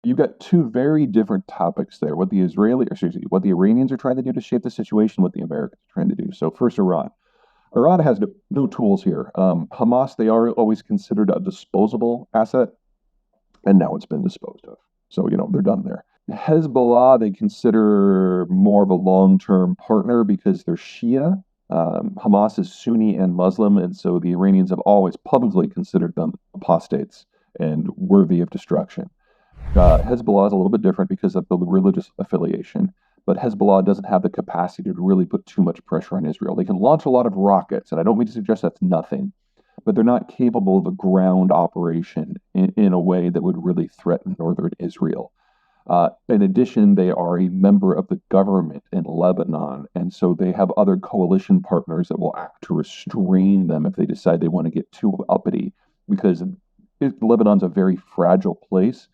you've got two very different topics there. What the Iranians are trying to do to shape the situation, what the Americans are trying to do. So first, Iran. Iran has no tools here. Hamas, they are always considered a disposable asset, and now it's been disposed of. So, they're done there. Hezbollah, they consider more of a long-term partner because they're Shia. Hamas is Sunni and Muslim, and so the Iranians have always publicly considered them apostates and worthy of destruction. Hezbollah is a little bit different because of the religious affiliation, but Hezbollah doesn't have the capacity to really put too much pressure on Israel. They can launch a lot of rockets, and I don't mean to suggest that's nothing, but they're not capable of a ground operation in a way that would really threaten northern Israel. In addition, they are a member of the government in Lebanon, and so they have other coalition partners that will act to restrain them if they decide they want to get too uppity, because Lebanon's a very fragile place,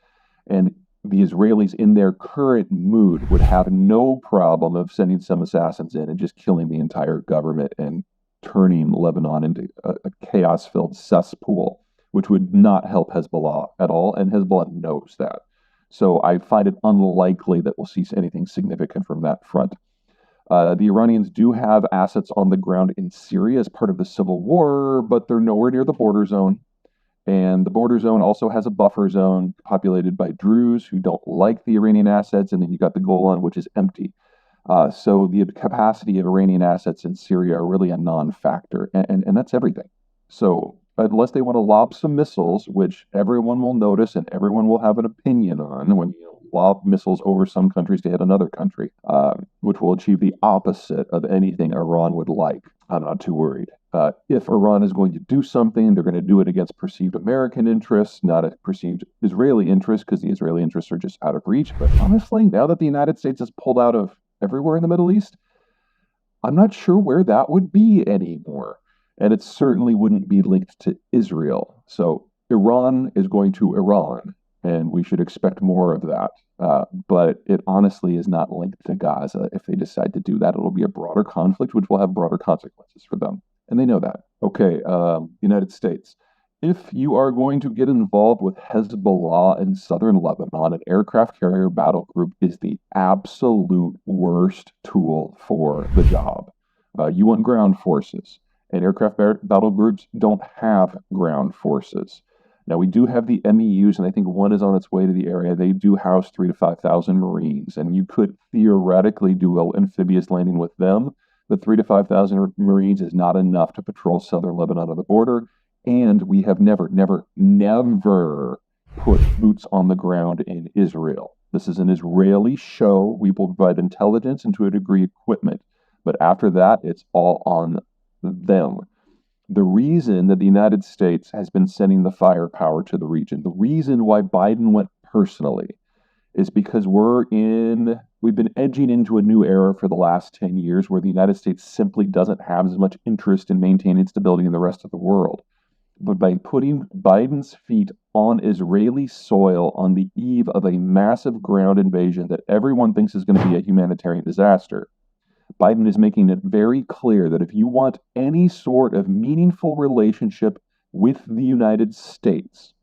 and the Israelis, in their current mood, would have no problem of sending some assassins in and just killing the entire government and turning Lebanon into a chaos-filled cesspool, which would not help Hezbollah at all, and Hezbollah knows that. So I find it unlikely that we'll see anything significant from that front. The Iranians do have assets on the ground in Syria as part of the civil war, but they're nowhere near the border zone. And the border zone also has a buffer zone populated by Druze who don't like the Iranian assets, and then you got the Golan, which is empty. So the capacity of Iranian assets in Syria are really a non-factor, and that's everything. So unless they want to lob some missiles, which everyone will notice and everyone will have an opinion on when you lob missiles over some countries to hit another country, which will achieve the opposite of anything Iran would like, I'm not too worried. If Iran is going to do something, they're going to do it against perceived American interests, not a perceived Israeli interest, because the Israeli interests are just out of reach. But honestly, now that the United States has pulled out of everywhere in the Middle East, I'm not sure where that would be anymore. And it certainly wouldn't be linked to Israel. So Iran is going to Iran, and we should expect more of that. But it honestly is not linked to Gaza. If they decide to do that, it'll be a broader conflict, which will have broader consequences for them. And they know that. Okay, United States. If you are going to get involved with Hezbollah in southern Lebanon, an aircraft carrier battle group is the absolute worst tool for the job. You want ground forces, and aircraft battle groups don't have ground forces. Now, we do have the MEUs, and I think one is on its way to the area. They do house 3,000 to 5,000 Marines, and you could theoretically do an amphibious landing with them, but 3,000 to 5,000 Marines is not enough to patrol southern Lebanon on the border. And we have never, never, never put boots on the ground in Israel. This is an Israeli show. We will provide intelligence and to a degree equipment. But after that, it's all on them. The reason that the United States has been sending the firepower to the region, the reason why Biden went personally, is because we've been edging into a new era for the last 10 years where the United States simply doesn't have as much interest in maintaining stability in the rest of the world. But by putting Biden's feet on Israeli soil on the eve of a massive ground invasion that everyone thinks is going to be a humanitarian disaster, Biden is making it very clear that if you want any sort of meaningful relationship with the United States,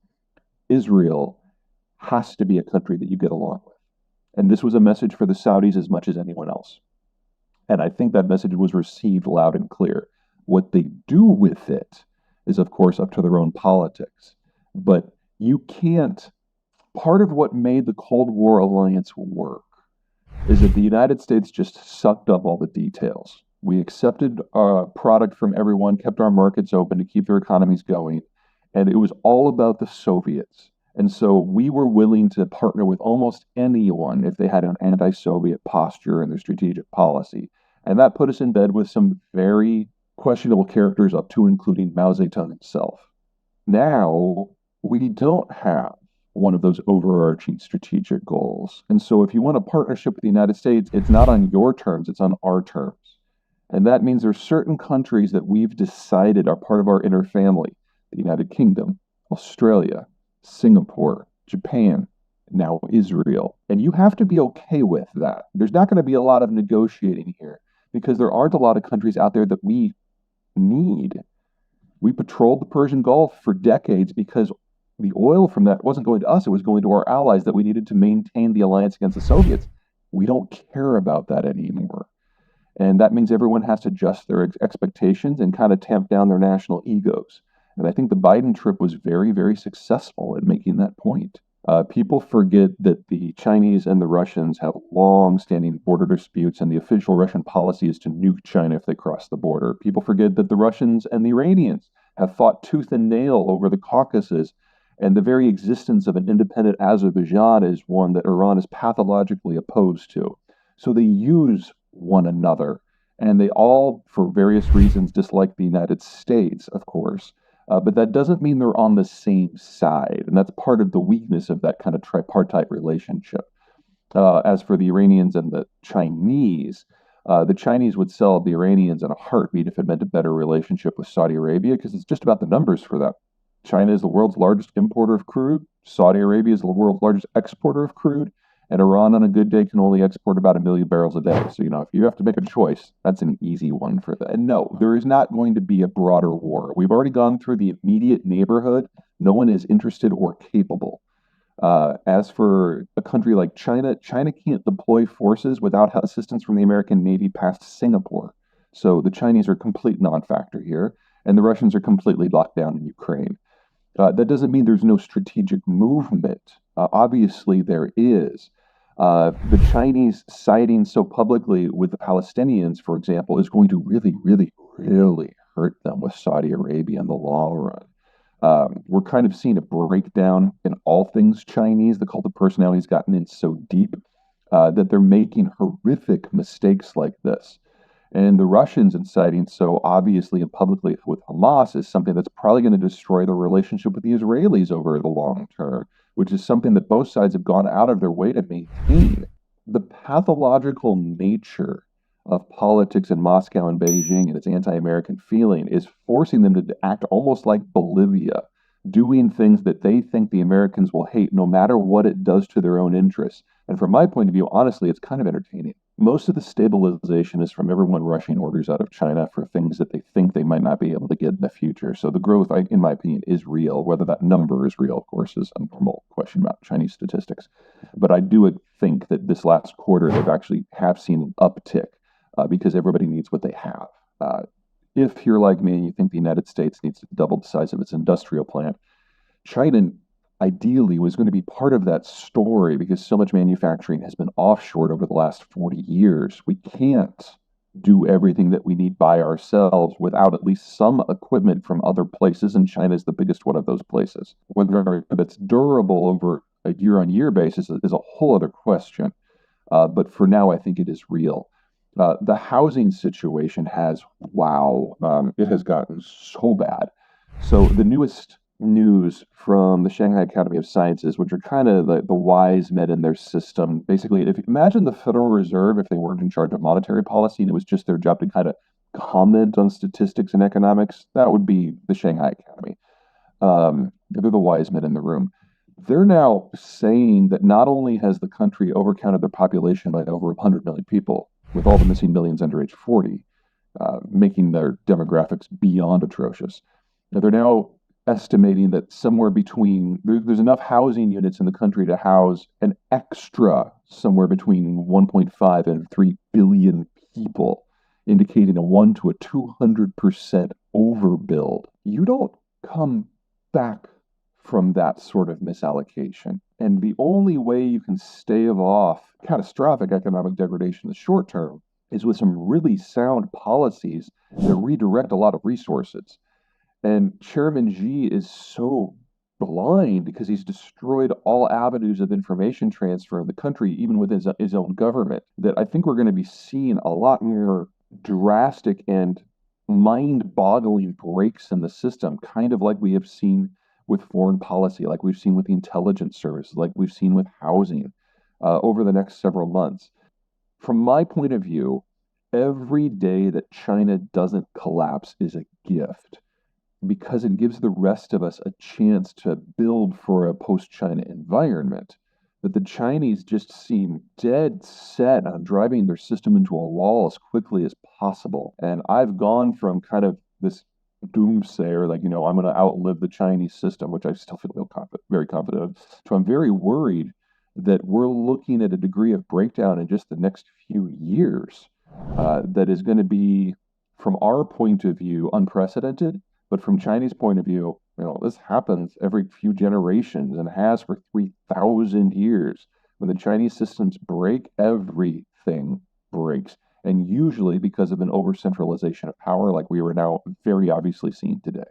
Israel has to be a country that you get along with. And this was a message for the Saudis as much as anyone else. And I think that message was received loud and clear. What they do with it is, of course, up to their own politics. But you can't. Part of what made the Cold War alliance work is that the United States just sucked up all the details. We accepted product from everyone, kept our markets open to keep their economies going, and it was all about the Soviets. And so we were willing to partner with almost anyone if they had an anti-Soviet posture in their strategic policy. And that put us in bed with some very questionable characters up to including Mao Zedong himself. Now, we don't have one of those overarching strategic goals. And so if you want a partnership with the United States, it's not on your terms, it's on our terms. And that means there's certain countries that we've decided are part of our inner family. The United Kingdom, Australia, Singapore, Japan, now Israel. And you have to be okay with that. There's not going to be a lot of negotiating here because there aren't a lot of countries out there that we need. We patrolled the Persian Gulf for decades because the oil from that wasn't going to us, it was going to our allies that we needed to maintain the alliance against the Soviets. We don't care about that anymore. And that means everyone has to adjust their expectations and kind of tamp down their national egos. And I think the Biden trip was very, very successful at making that point. People forget that the Chinese and the Russians have long-standing border disputes, and the official Russian policy is to nuke China if they cross the border. People forget that the Russians and the Iranians have fought tooth and nail over the Caucasus, and the very existence of an independent Azerbaijan is one that Iran is pathologically opposed to. So they use one another, and they all, for various reasons, dislike the United States, of course. But that doesn't mean they're on the same side. And that's part of the weakness of that kind of tripartite relationship. As for the Iranians and the Chinese would sell the Iranians in a heartbeat if it meant a better relationship with Saudi Arabia, because it's just about the numbers for them. China is the world's largest importer of crude. Saudi Arabia is the world's largest exporter of crude. And Iran, on a good day, can only export about 1 million barrels a day. So, if you have to make a choice, that's an easy one for them. And no, there is not going to be a broader war. We've already gone through the immediate neighborhood. No one is interested or capable. As for a country like China, China can't deploy forces without assistance from the American Navy past Singapore. So the Chinese are a complete non-factor here, and the Russians are completely locked down in Ukraine. That doesn't mean there's no strategic movement. Obviously, there is. The Chinese siding so publicly with the Palestinians, for example, is going to really, really, really hurt them with Saudi Arabia in the long run. We're kind of seeing a breakdown in all things Chinese. The cult of personality has gotten in so deep that they're making horrific mistakes like this. And the Russians inciting so obviously and publicly with Hamas is something that's probably going to destroy the relationship with the Israelis over the long term, which is something that both sides have gone out of their way to maintain. The pathological nature of politics in Moscow and Beijing and its anti American feeling is forcing them to act almost like Bolivia, doing things that they think the Americans will hate no matter what it does to their own interests. And from my point of view, honestly, it's kind of entertaining. Most of the stabilization is from everyone rushing orders out of China for things that they think they might not be able to get in the future. So the growth, in my opinion, is real. Whether that number is real, of course, is a normal question about Chinese statistics. But I do think that this last quarter, they've actually have seen an uptick because everybody needs what they have. If you're like me and you think the United States needs to double the size of its industrial plant, China ideally was going to be part of that story because so much manufacturing has been offshored over the last 40 years. We can't do everything that we need by ourselves without at least some equipment from other places, and China is the biggest one of those places. Whether that's durable over a year-on-year basis is a whole other question. But for now, I think it is real. The housing situation it has gotten so bad. So the newest news from the Shanghai Academy of Sciences, which are kind of the wise men in their system. Basically, if you imagine the Federal Reserve, if they weren't in charge of monetary policy and it was just their job to kind of comment on statistics and economics, that would be the Shanghai Academy. They're the wise men in the room. They're now saying that not only has the country overcounted their population by over 100 million people, with all the missing millions under age 40, making their demographics beyond atrocious. Now, they're now estimating that there's enough housing units in the country to house an extra somewhere between 1.5 and 3 billion people, indicating a 1 to a 200% overbuild. You don't come back from that sort of misallocation. And the only way you can stave off catastrophic economic degradation in the short term is with some really sound policies that redirect a lot of resources. And Chairman Xi is so blind because he's destroyed all avenues of information transfer in the country, even within his own government, that I think we're going to be seeing a lot more drastic and mind-boggling breaks in the system, kind of like we have seen with foreign policy, like we've seen with the intelligence service, like we've seen with housing over the next several months. From my point of view, every day that China doesn't collapse is a gift because it gives the rest of us a chance to build for a post-China environment. But the Chinese just seem dead set on driving their system into a wall as quickly as possible. And I've gone from kind of this doomsayer, like, I'm going to outlive the Chinese system, which I still feel very confident of. So I'm very worried that we're looking at a degree of breakdown in just the next few years that is going to be, from our point of view, unprecedented. But from Chinese point of view, this happens every few generations and has for 3,000 years. When the Chinese systems break, everything breaks, and usually because of an over centralization of power, like we were now very obviously seeing today.